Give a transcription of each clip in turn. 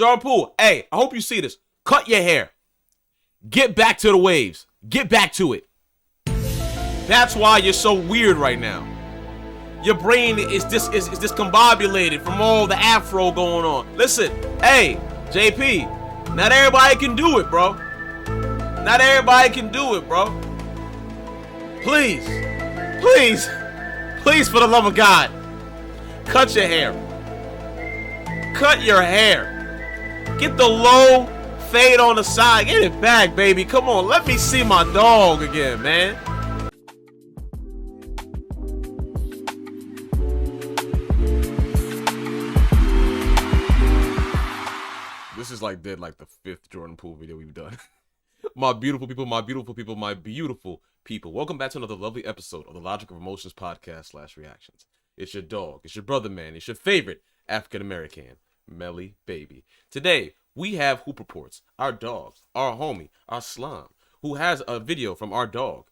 Jordan Poole, hey, I hope you see this. Cut your hair. Get back to the waves. Get back to it. That's why you're so weird right now. Your brain is discombobulated from all the afro going on. Listen, hey, JP, not everybody can do it, bro. Not everybody can do it, bro. Please, please, please, for the love of God, cut your hair. Cut your hair. Get the low fade on the side. Get it back, baby. Come on, let me see my dog again, man. This is like the 5th Jordan Poole video we've done. My beautiful people, my beautiful people, my beautiful people. Welcome back to another lovely episode of the Logic of Emotions podcast / reactions. It's your dog. It's your brother, man. It's your favorite African-American, Melly Baby. Today, we have Hoop Reports, our dog, our homie, our slime, who has a video from our dog,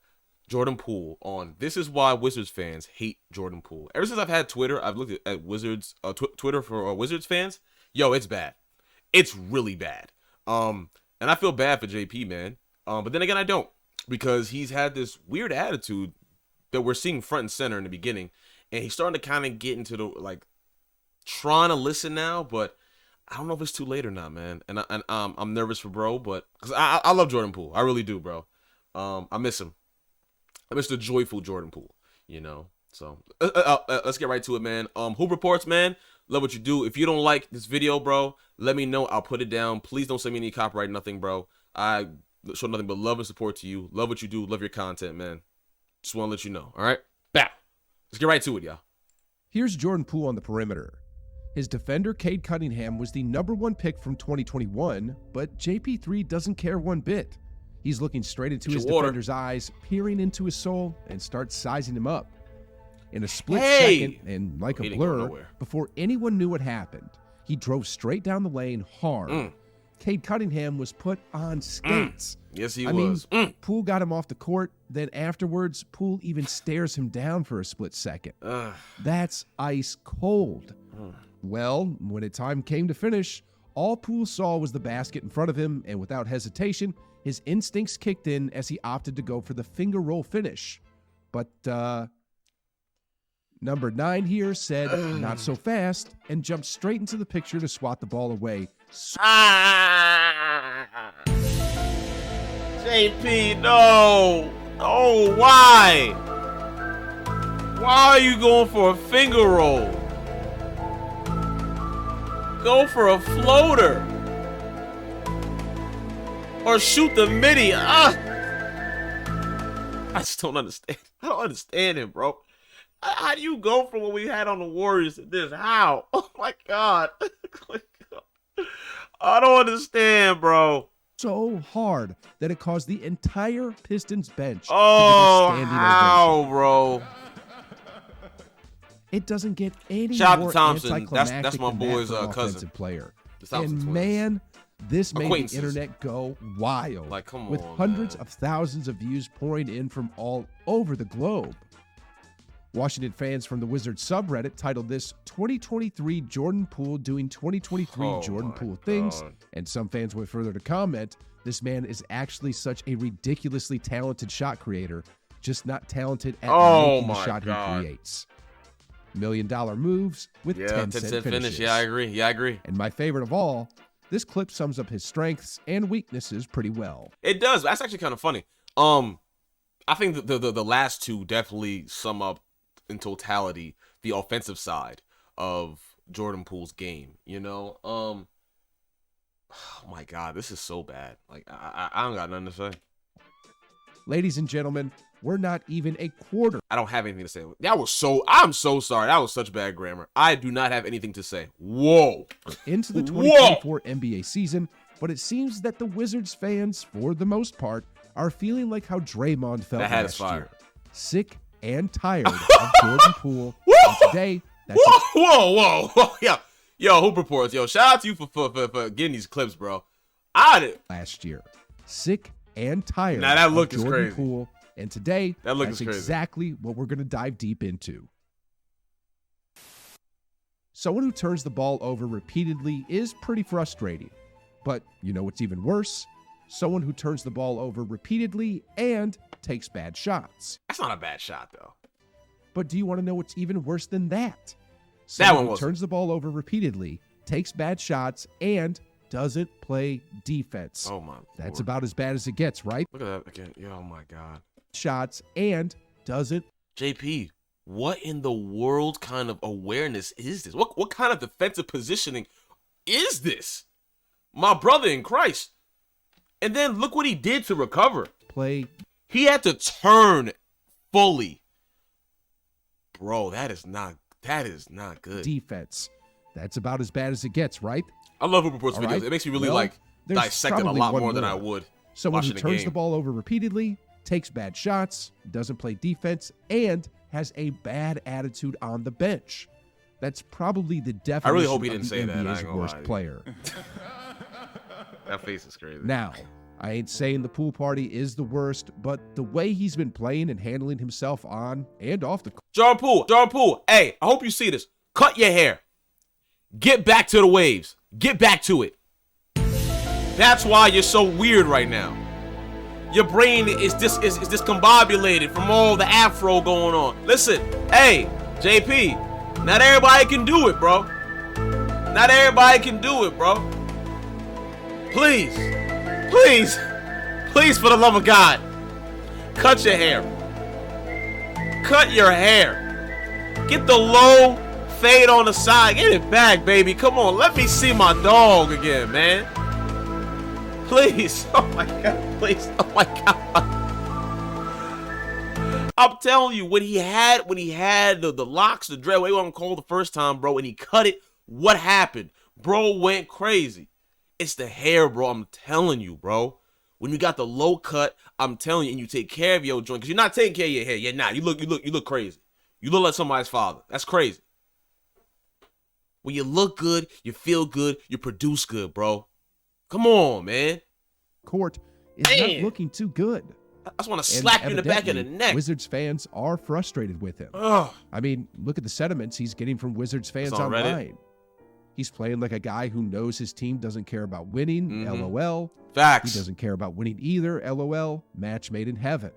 Jordan Poole, on This Is Why Wizards Fans Hate Jordan Poole. Ever since I've had Twitter, I've looked at Wizards, Twitter for Wizards fans. Yo, it's bad. It's really bad. And I feel bad for JP, man. But then again, I don't, because he's had this weird attitude that we're seeing front and center in the beginning, and he's starting to kind of get into the trying to listen now, but I don't know if it's too late or not, man. And I'm nervous for bro, but because I love Jordan Poole, I really do, bro. I miss him. I miss the joyful Jordan Poole, you know. So let's get right to it, man. Hoop Reports, man. Love what you do. If you don't like this video, bro, let me know. I'll put it down. Please don't send me any copyright, nothing, bro. I show nothing but love and support to you. Love what you do. Love your content, man. Just want to let you know. All right? Bow. Let's get right to it, y'all. Here's Jordan Poole on the perimeter. His defender, Cade Cunningham, was the #1 pick from 2021, but JP3 doesn't care one bit. He's looking straight into his defender's eyes, peering into his soul, and starts sizing him up. In a split second, and like a blur, before anyone knew what happened, he drove straight down the lane hard. Cade Cunningham was put on skates. Yes, he was. Poole got him off the court. Then afterwards, Poole even stares him down for a split second. That's ice cold. Well, when time came to finish, all Poole saw was the basket in front of him, and without hesitation, his instincts kicked in as he opted to go for the finger roll finish. But, number 9 here said, not so fast, and jumped straight into the picture to swat the ball away. JP, no. Oh, why? Why are you going for a finger roll? Go for a floater. Or shoot the midi. I just don't understand. I don't understand him, bro. How do you go from what we had on the Warriors to this? How? Oh my God. I don't understand, bro. So hard that it caused the entire Pistons bench to how, bro? It doesn't get any Shout more out to Thompson. anticlimactic That's my than boy's that for an cousin. offensive player. And man, this made the internet go wild. Like, come on, with hundreds of thousands of views pouring in from all over the globe. Washington fans from the Wizards subreddit titled this 2023 Jordan Poole doing 2023 Jordan Poole things, and some fans went further to comment, this man is actually such a ridiculously talented shot creator, just not talented at making the shot he creates. $1 million moves with 10-cent finishes. Yeah, I agree. And my favorite of all, this clip sums up his strengths and weaknesses pretty well. It does. That's actually kind of funny. I think the last two definitely sum up in totality the offensive side of Jordan Poole's game, you know. Oh my God, this is so bad. Like, I don't got nothing to say. Ladies and gentlemen, we're not even a quarter. I don't have anything to say. I'm so sorry. That was such bad grammar. I do not have anything to say. Whoa. Into the 2024 NBA season, but it seems that the Wizards fans, for the most part, are feeling like how Draymond felt last year. Sick and tired of Jordan Poole. And today, that's whoa. Yo, Hoop Reports. Yo, shout out to you for getting these clips, bro. Last year. Sick and tired that look of is Jordan crazy. Poole. And today, that's crazy. exactly what we're going to dive deep into. Someone who turns the ball over repeatedly is pretty frustrating. But you know what's even worse? Someone who turns the ball over repeatedly and takes bad shots. That's not a bad shot, though. But do you want to know what's even worse than that? That one who wasn't. turns the ball over repeatedly, takes bad shots, and doesn't play defense. Oh, my That's Lord. about as bad as it gets, right? Look at that again. Yeah, oh, my God. Shots and doesn't. JP, what in the world kind of awareness is this? What kind of defensive positioning is this? My brother in Christ. And then look what he did to recover. Play. He had to turn fully. Bro, that is not good. Defense. That's about as bad as it gets, right? I love Hooper Report's All videos. right. It makes me really Well, there's dissect it a probably lot one more than more. I would. Someone who watching the turns game. the ball over repeatedly, takes bad shots, doesn't play defense, and has a bad attitude on the bench. That's probably the definition I really hope he of didn't the say that. I NBA's ain't gonna worst lie to you. player. That face is crazy. Now, I ain't saying the Poole party is the worst, but the way he's been playing and handling himself on and off the Jordan Poole, hey, I hope you see this. Cut your hair. Get back to the waves. Get back to it. That's why you're so weird right now. Your brain is discombobulated from all the afro going on. Listen, hey, JP, not everybody can do it, bro. Not everybody can do it, bro. Please, for the love of God, cut your hair. Cut your hair. Get the low fade on the side. Get it back, baby. Come on, let me see my dog again, man. Please. Oh my God. Please. Oh my God. I'm telling you, when he had the locks, the dread, what you want to call the first time, bro, and he cut it, what happened? Bro went crazy. It's the hair, bro. I'm telling you, bro. When you got the low cut, I'm telling you, and you take care of your joint, because you're not taking care of your hair. You're not. You look crazy. You look like somebody's father. That's crazy. When you look good, you feel good, you produce good, bro. Come on, man. court is not looking too good. I just want to slap you in the back of the neck. Wizards fans are frustrated with him. Ugh. I mean, look at the sentiments he's getting from Wizards fans on online. Reddit? He's playing like a guy who knows his team doesn't care about winning, LOL. Facts. He doesn't care about winning either, LOL. Match made in heaven.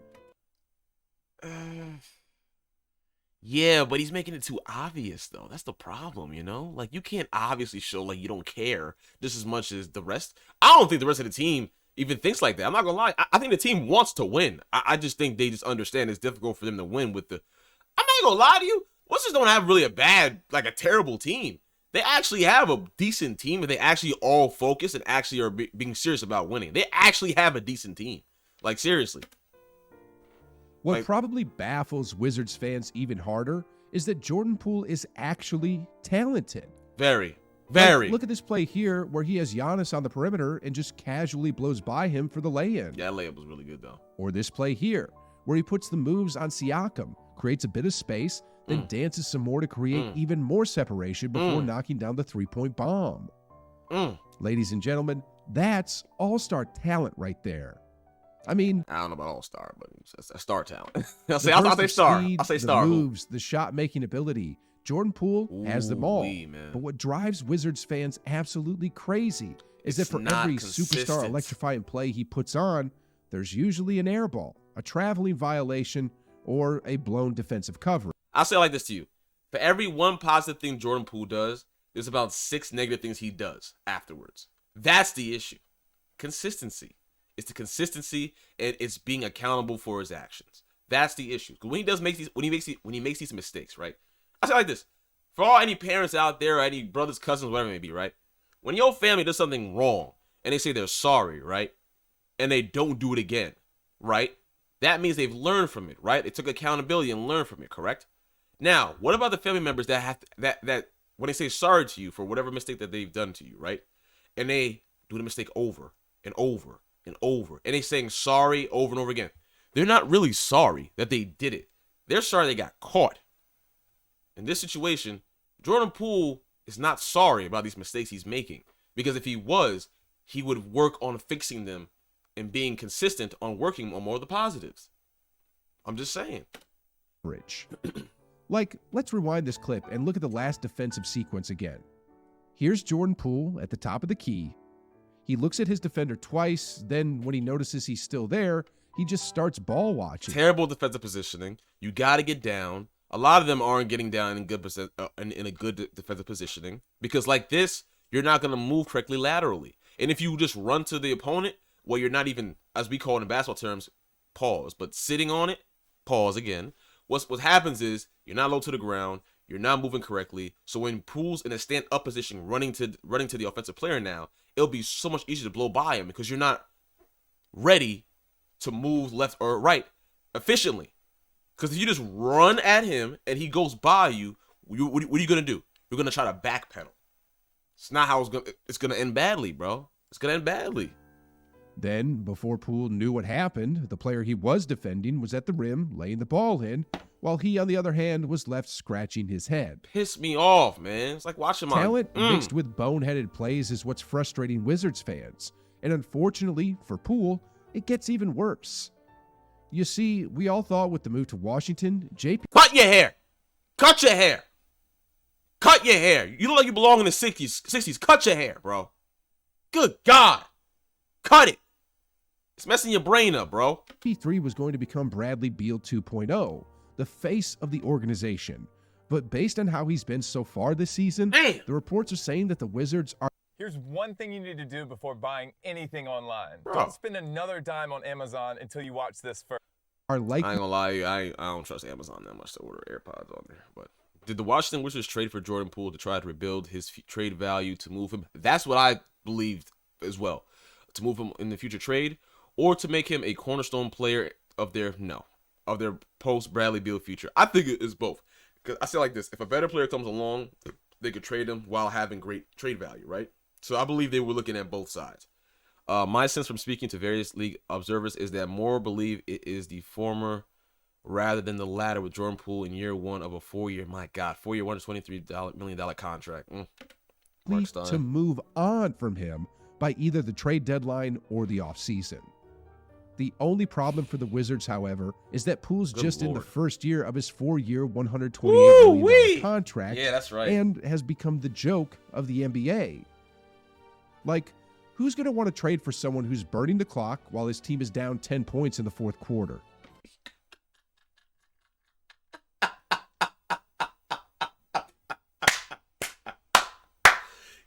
Yeah, but he's making it too obvious, though. That's the problem, you know? Like, you can't obviously show, like, you don't care just as much as the rest. I don't think the rest of the team even thinks like that. I'm not going to lie. I think the team wants to win. I just think they just understand it's difficult for them to win with the... I'm not going to lie to you. Wizards don't have really a bad, like, a terrible team. They actually have a decent team, and they actually all focus and actually are being serious about winning. They actually have a decent team. Like, seriously. What probably baffles Wizards fans even harder is that Jordan Poole is actually talented. Very. Like, look at this play here where he has Giannis on the perimeter and just casually blows by him for the lay-in. Yeah, that layup was really good, though. Or this play here where he puts the moves on Siakam, creates a bit of space, then dances some more to create even more separation before knocking down the three-point bomb. Ladies and gentlemen, that's all-star talent right there. I mean, I don't know about all-star, but it's a star talent. I'll say star. Speed, I'll say star. The moves, the shot-making ability. Jordan Poole has them all. Man. But what drives Wizards fans absolutely crazy is that for every superstar electrifying play he puts on, there's usually an air ball, a traveling violation, or a blown defensive cover. I'll say it like this to you. For every one positive thing Jordan Poole does, there's about 6 negative things he does afterwards. That's the issue. Consistency. It's the consistency, and it's being accountable for his actions. That's the issue. When he makes these mistakes, right? I say it like this: for all any parents out there, or any brothers, cousins, whatever it may be, right? When your family does something wrong and they say they're sorry, right, and they don't do it again, right? That means they've learned from it, right? They took accountability and learned from it, correct? Now, what about the family members that have that when they say sorry to you for whatever mistake that they've done to you, right? And they do the mistake over and over and over, and they saying sorry over and over again. They're not really sorry that they did it. They're sorry they got caught. In this situation, Jordan Poole is not sorry about these mistakes he's making, because if he was, he would work on fixing them and being consistent on working on more of the positives. I'm just saying. Rich. Like, let's rewind this clip and look at the last defensive sequence again. Here's Jordan Poole at the top of the key. He looks at his defender twice, then when he notices he's still there, he just starts ball watching. Terrible defensive positioning. You got to get down. A lot of them aren't getting down in a good defensive positioning because like this, you're not going to move correctly laterally. And if you just run to the opponent, well, you're not even, as we call it in basketball terms, pause, but sitting on it, pause again. What happens is you're not low to the ground, you're not moving correctly. So when Poole's in a stand-up position, running to the offensive player now, it'll be so much easier to blow by him because you're not ready to move left or right efficiently. Because if you just run at him and he goes by you, what are you gonna do? You're gonna try to backpedal. It's not how it's gonna end badly, bro. It's gonna end badly. Then, before Poole knew what happened, the player he was defending was at the rim, laying the ball in, while he, on the other hand, was left scratching his head. Piss me off, man. It's like watching my talent mixed with boneheaded plays is what's frustrating Wizards fans. And unfortunately, for Poole, it gets even worse. You see, we all thought with the move to Washington, JP... Cut your hair! Cut your hair! Cut your hair! You look like you belong in the 60s. Cut your hair, bro. Good God! Cut it! It's messing your brain up, bro. P3 was going to become Bradley Beal 2.0, the face of the organization. But based on how he's been so far this season, the reports are saying that the Wizards are... Here's one thing you need to do before buying anything online. Bro. Don't spend another dime on Amazon until you watch this first. I ain't gonna lie to you, I don't trust Amazon that much to order AirPods on there. But did the Washington Wizards trade for Jordan Poole to try to rebuild his trade value to move him? That's what I believed as well. To move him in the future trade or to make him a cornerstone player of their post Bradley Beal future. I think it is both. Because I say like this, if a better player comes along, they could trade him while having great trade value, right? So I believe they were looking at both sides. My sense from speaking to various league observers is that more believe it is the former rather than the latter with Jordan Poole in year one of a 4-year, my God, 4-year, $123 million contract. To move on from him by either the trade deadline or the offseason. The only problem for the Wizards, however, is that Poole's in the first year of his 4-year, $128 million contract. Yeah, that's right. And has become the joke of the NBA. Like, who's going to want to trade for someone who's burning the clock while his team is down 10 points in the fourth quarter?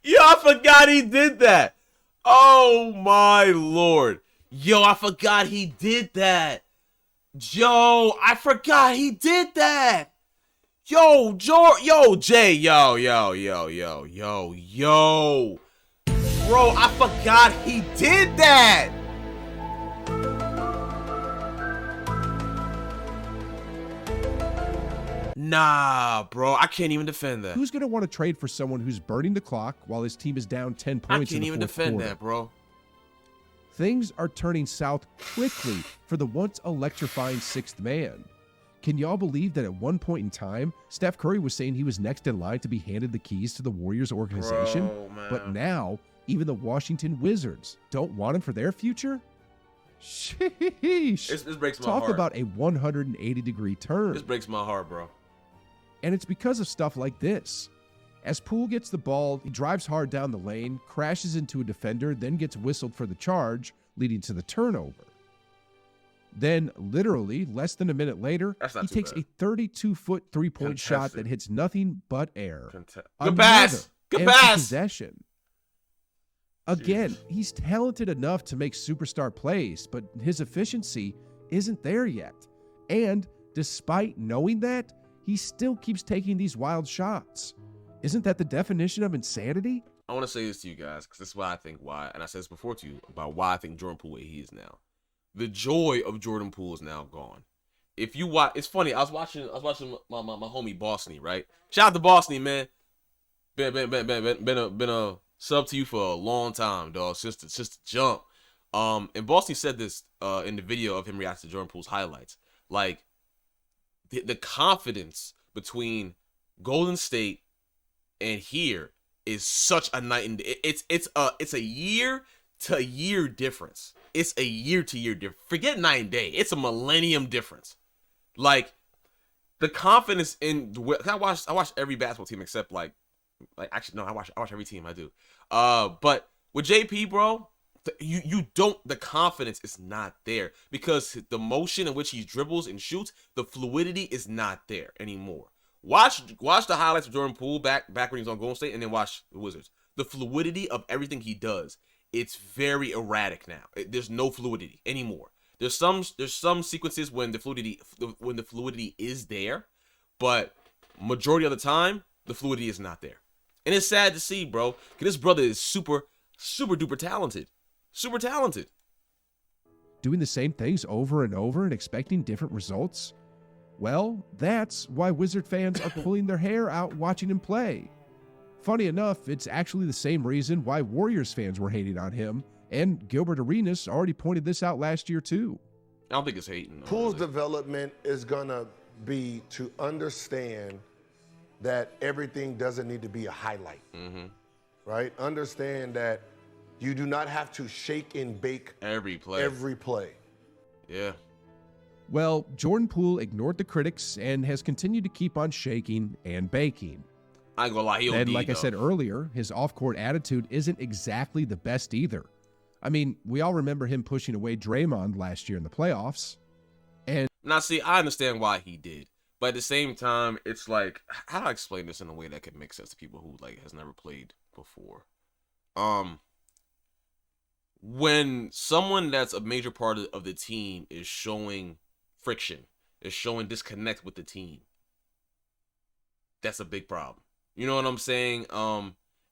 Yo, I forgot he did that. Oh, my Lord. Yo, I forgot he did that. Yo, I forgot he did that. Yo, Jay, yo. Bro, I forgot he did that. Nah, bro, I can't even defend that. Who's going to want to trade for someone who's burning the clock while his team is down 10 points in the fourth quarter? I can't even defend that, bro. Things are turning south quickly for the once electrifying sixth man. Can y'all believe that at one point in time, Steph Curry was saying he was next in line to be handed the keys to the Warriors organization? Bro, man. But now, even the Washington Wizards don't want him for their future? Sheesh. This breaks my heart. Talk about a 180-degree turn. This breaks my heart, bro. And it's because of stuff like this. As Poole gets the ball, he drives hard down the lane, crashes into a defender, then gets whistled for the charge, leading to the turnover. Then, literally, less than a minute later, he takes a 32-foot three-point shot that hits nothing but air. Good pass! Good pass! Possession. Again, he's talented enough to make superstar plays, but his efficiency isn't there yet. And despite knowing that, he still keeps taking these wild shots. Isn't that the definition of insanity? I want to say this to you guys, because this is why, and I said this before to you, about why I think Jordan Poole where he is now. The joy of Jordan Poole is now gone. If you watch, it's funny, I was watching my homie Boston, right? Shout out to Boston, man. Been a sub to you for a long time, dog. Since the jump. And Boston said this in the video of him reacting to Jordan Poole's highlights. Like, the confidence between Golden State and here is such a night and day. It's a year to year difference. It's a year to year difference. Forget night and day. It's a millennium difference. Like, the confidence in I watch every basketball team except like actually no, I watch every team I do. But with JP, bro, you don't, the confidence is not there because the motion in which he dribbles and shoots, the fluidity is not there anymore. Watch the highlights of Jordan Poole back when he was on Golden State, and then watch the Wizards. The fluidity of everything he does, it's very erratic now. There's no fluidity anymore. There's some sequences when the fluidity is there, but majority of the time the fluidity is not there. And it's sad to see, bro, because this brother is super duper talented. Super talented. Doing the same things over and over and expecting different results? Well, that's why Wizard fans are pulling their hair out watching him play. Funny enough, it's actually the same reason why Warriors fans were hating on him, and Gilbert Arenas already pointed this out last year too. I don't think it's hating. Poole's development is going to be to understand that everything doesn't need to be a highlight, right? Understand that you do not have to shake and bake every play. Yeah. Well, Jordan Poole ignored the critics and has continued to keep on shaking and baking. I ain't gonna lie, And like I said earlier, his off-court attitude isn't exactly the best either. I mean, we all remember him pushing away Draymond last year in the playoffs. And now, see, I understand why he did, but at the same time, it's like, how do I explain this in a way that could make sense to people who like has never played before? When someone that's a major part of the team is showing friction, is showing disconnect with the team, that's a big problem. You know what I'm saying?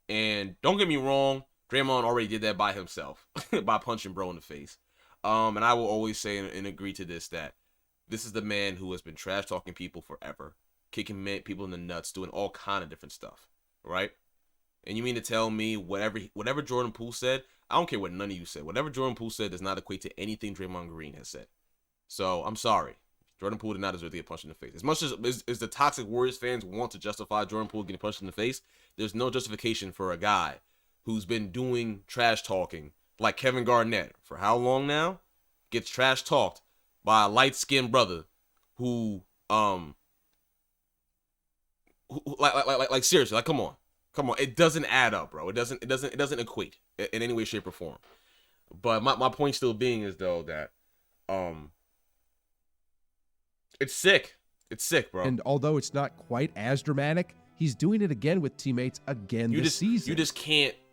And don't get me wrong, Draymond already did that by himself by punching bro in the face. And I will always say and agree to this, that this is the man who has been trash talking people forever, kicking people in the nuts, doing all kind of different stuff, right? And you mean to tell me whatever Jordan Poole said, I don't care what none of you said, whatever Jordan Poole said does not equate to anything Draymond Green has said. So I'm sorry. Jordan Poole did not deserve to get punched in the face. As much as the toxic Warriors fans want to justify Jordan Poole getting punched in the face, there's no justification for a guy who's been doing trash talking like Kevin Garnett for how long now? Gets trash talked by a light-skinned brother who like seriously, like come on. It doesn't add up, bro. It doesn't equate in any way, shape, or form. But my point still being is though that it's sick. It's sick, bro. And although it's not quite as dramatic, he's doing it again with teammates this season.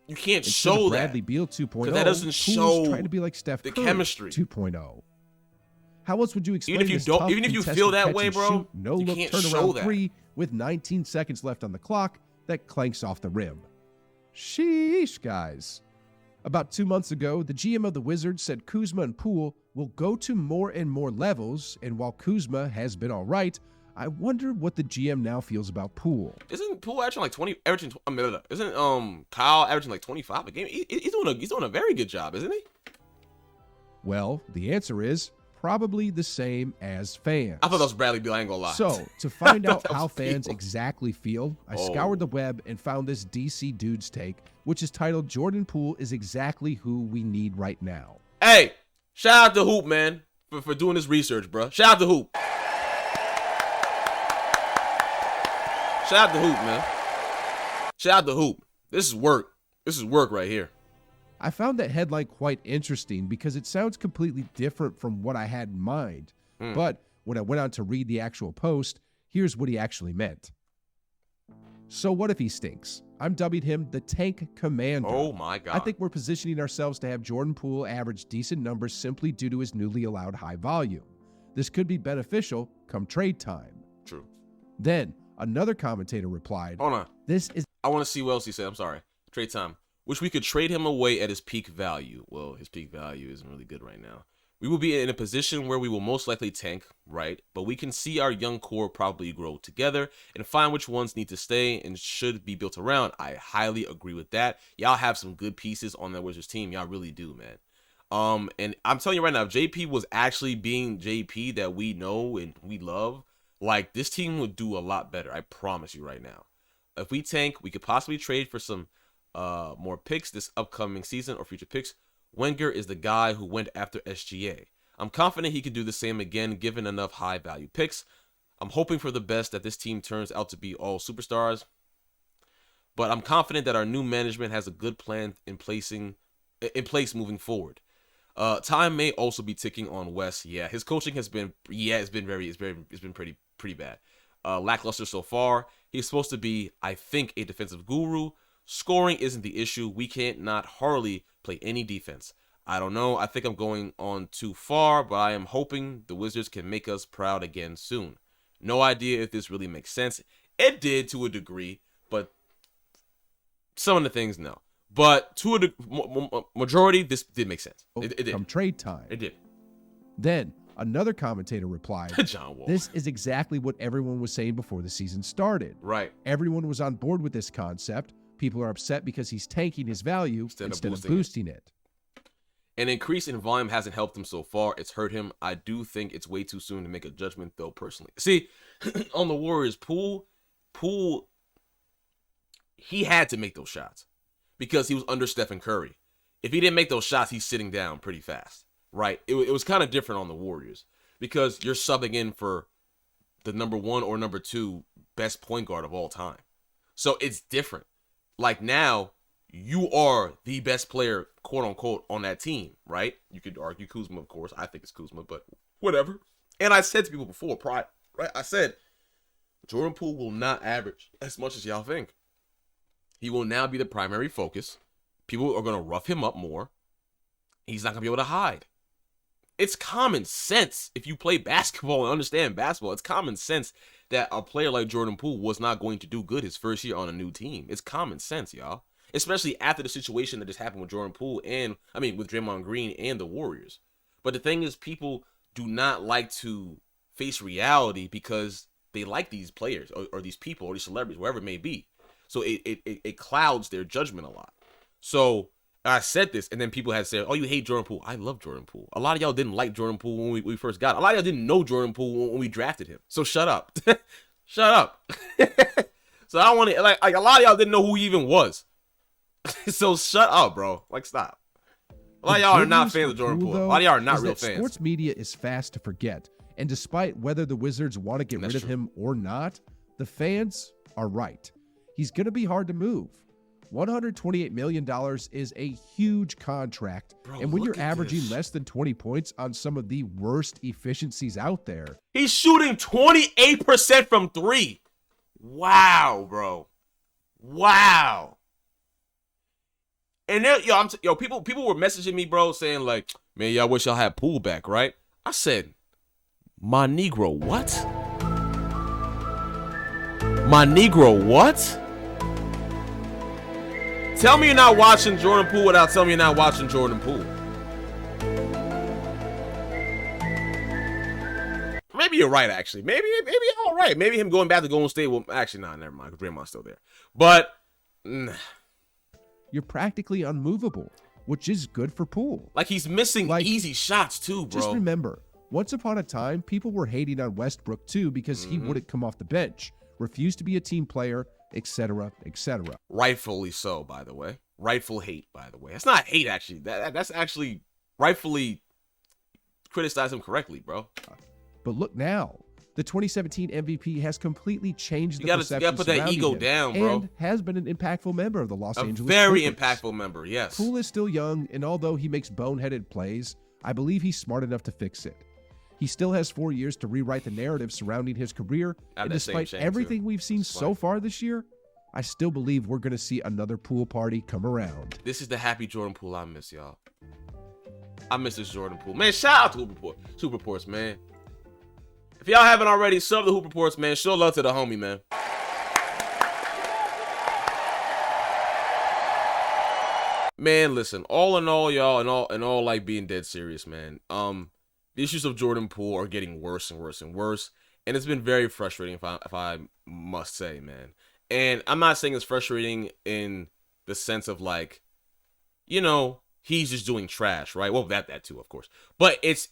You can't Instead show of Bradley that. Beal 2.0. That doesn't Poole's show trying to be like Steph the Curry chemistry. 2.0. How else would you explain Even if you this don't- tough, even if you contested feel that catch way, and bro, shoot, no you look can't show turnaround that. three with 19 seconds left on the clock that clanks off the rim? Sheesh, guys. About 2 months ago, the GM of the Wizards said Kuzma and Poole will go to more and more levels, and while Kuzma has been all right, I wonder what the GM now feels about Poole. Isn't Poole averaging like 20? Isn't Kyle averaging like 25 a game? He's doing a very good job, isn't he? Well, the answer is probably the same as fans. I thought that was Bradley Beal. I ain't gonna lie. So, to find I out thought that how was fans Beal. exactly feel, I scoured the web and found this DC Dude's take, which is titled Jordan Poole is exactly who we need right now. Hey, shout out to Hoop, man, for doing this research, bro. Shout out to Hoop. Shout out to Hoop, man. Shout out to Hoop. This is work. This is work right here. I found that headline quite interesting because it sounds completely different from what I had in mind. But when I went on to read the actual post, here's what he actually meant. So what if he stinks? I'm dubbing him the Tank Commander. Oh my God. I think we're positioning ourselves to have Jordan Poole average decent numbers simply due to his newly allowed high volume. This could be beneficial come trade time. True. Then another commentator replied, Hold on. I want to see what else he said. I'm sorry. Trade time. Wish we could trade him away at his peak value. Well, his peak value isn't really good right now. We will be in a position where we will most likely tank, right? But we can see our young core probably grow together and find which ones need to stay and should be built around. I highly agree with that. Y'all have some good pieces on that Wizards team. Y'all really do, man. And I'm telling you right now, if JP was actually being JP that we know and we love, like this team would do a lot better. I promise you right now. If we tank, we could possibly trade for some more picks this upcoming season or future picks. Wenger is the guy who went after SGA. I'm confident he could do the same again given enough high value picks. I'm hoping for the best that this team turns out to be all superstars, but I'm confident that our new management has a good plan in place moving forward. Time may also be ticking on Wes. Yeah, his coaching has been it's been pretty bad. Lackluster so far. He's supposed to be, I think, a defensive guru. Scoring isn't the issue. We can't not hardly play any defense. I don't know. I think I'm going on too far, but I am hoping the Wizards can make us proud again soon. No idea if this really makes sense. It did to a degree, but some of the things, no. But to a majority, this did make sense. It did. Come trade time. It did. Then another commentator replied, John Wall. "This is exactly what everyone was saying before the season started. Right. Everyone was on board with this concept. People are upset because he's tanking his value instead of boosting it. An increase in volume hasn't helped him so far. It's hurt him. I do think it's way too soon to make a judgment, though, personally. See, on the Warriors, Poole, he had to make those shots because he was under Stephen Curry. If he didn't make those shots, he's sitting down pretty fast, right? It was kind of different on the Warriors because you're subbing in for the number 1 or number 2 best point guard of all time. So it's different. Like now, you are the best player, quote unquote, on that team, right? You could argue Kuzma, of course. I think it's Kuzma, but whatever. And I said to people before, right? I said, Jordan Poole will not average as much as y'all think. He will now be the primary focus. People are going to rough him up more. He's not going to be able to hide. It's common sense. If you play basketball and understand basketball, it's common sense that a player like Jordan Poole was not going to do good his first year on a new team. It's common sense, y'all. Especially after the situation that just happened with Jordan Poole with Draymond Green and the Warriors. But the thing is, people do not like to face reality because they like these players or these people or these celebrities, wherever it may be. So it clouds their judgment a lot. So I said this, and then people had said, "Oh, you hate Jordan Poole." I love Jordan Poole. A lot of y'all didn't like Jordan Poole when we first got him. A lot of y'all didn't know Jordan Poole when we drafted him. So shut up. Shut up. So I don't want to, like a lot of y'all didn't know who he even was. So shut up, bro. Like, stop. A lot of y'all are not fans of Jordan Poole. A lot of y'all are not real fans. Sports media is fast to forget. And despite whether the Wizards want to get rid of him or not, the fans are right. He's going to be hard to move. $128 million is a huge contract. Bro, and when you're averaging less than 20 points on some of the worst efficiencies out there. He's shooting 28% from 3. Wow, bro. Wow. And there, people were messaging me, bro, saying like, "Man, y'all wish y'all had Poole back, right?" I said, "My Negro, what? My Negro, what? Tell me you're not watching Jordan Poole without telling me you're not watching Jordan Poole." Maybe you're right, actually. Maybe you're all right. Maybe him going back to Golden State will actually, nah, never mind. Draymond's still there, but. You're practically unmovable, which is good for Poole. Like, he's missing easy shots too, bro. Just remember, once upon a time, people were hating on Westbrook too because he wouldn't come off the bench, refused to be a team player, etc., etc. Rightfully so, by the way. Rightful hate, by the way. That's not hate, actually. That's actually rightfully criticize him correctly, bro. But look now. The 2017 MVP has completely changed the perception. You gotta put that ego down, bro. And has been an impactful member of the Los Angeles very Clippers. Impactful member, yes. Poole is still young, and although he makes boneheaded plays, I believe he's smart enough to fix it. He still has 4 years to rewrite the narrative surrounding his career, and despite everything we've seen so far this year, I still believe we're going to see another Poole party come around. This is the happy Jordan Poole I miss, y'all. I miss this Jordan Poole. Man, shout out to Hoop Reports, man. If y'all haven't already, sub the Hoop Reports, man. Show love to the homie, man. Man, listen. All in all, y'all, and all like being dead serious, man. The issues of Jordan Poole are getting worse and worse and worse, and it's been very frustrating, if I must say, man. And I'm not saying it's frustrating in the sense of like, he's just doing trash, right? Well, that too, of course. But it's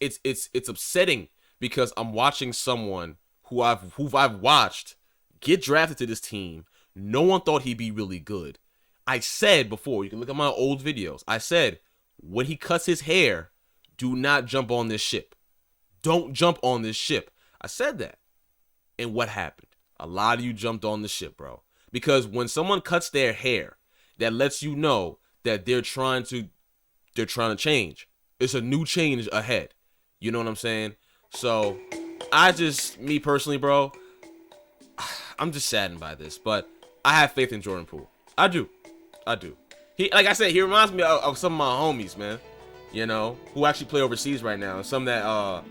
upsetting. Because I'm watching someone who I've watched get drafted to this team. No one thought he'd be really good. I said before, you can look at my old videos. I said, when he cuts his hair, do not jump on this ship. Don't jump on this ship. I said that. And what happened? A lot of you jumped on the ship, bro. Because when someone cuts their hair, that lets you know that they're trying to change. It's a new change ahead. You know what I'm saying? So me personally, bro, I'm just saddened by this, but I have faith in Jordan Poole. I do. He, like I said, he reminds me of some of my homies, man. You know, who actually play overseas right now. Some that are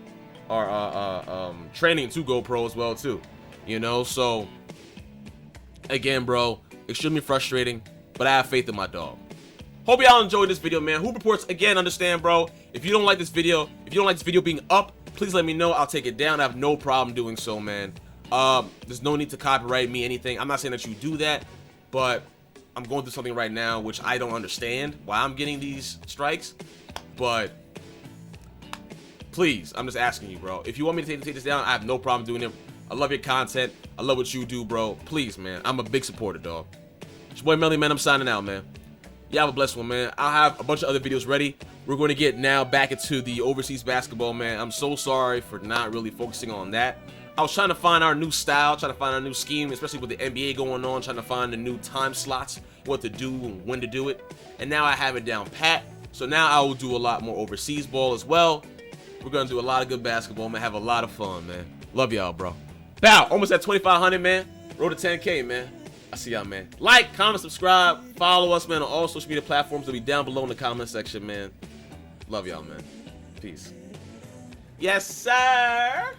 training to go pro as well too. You know, so again, bro, extremely frustrating, but I have faith in my dog. Hope y'all enjoyed this video, man. Hoop Reports, again, understand, bro. If you don't like this video, being up, please let me know. I'll take it down. I have no problem doing so, man. There's no need to copyright me anything. I'm not saying that you do that, but I'm going through something right now which I don't understand why I'm getting these strikes. But please, I'm just asking you, bro. If you want me to take this down, I have no problem doing it. I love your content. I love what you do, bro. Please, man. I'm a big supporter, dog. It's your boy Melly, man. I'm signing out, man. Y'all have a blessed one, man. I'll have a bunch of other videos ready. We're going to get now back into the overseas basketball, man. I'm so sorry for not really focusing on that. I was trying to find our new style, trying to find our new scheme, especially with the NBA going on, trying to find the new time slots, what to do and when to do it. And now I have it down pat. So now I will do a lot more overseas ball as well. We're going to do a lot of good basketball, man. Have a lot of fun, man. Love y'all, bro. Bow. Almost at 2,500, man. Road to 10K, man. I see y'all, man. Like, comment, subscribe, follow us, man, on all social media platforms. They'll be down below in the comment section, man. Love y'all, man. Peace. Yes, sir.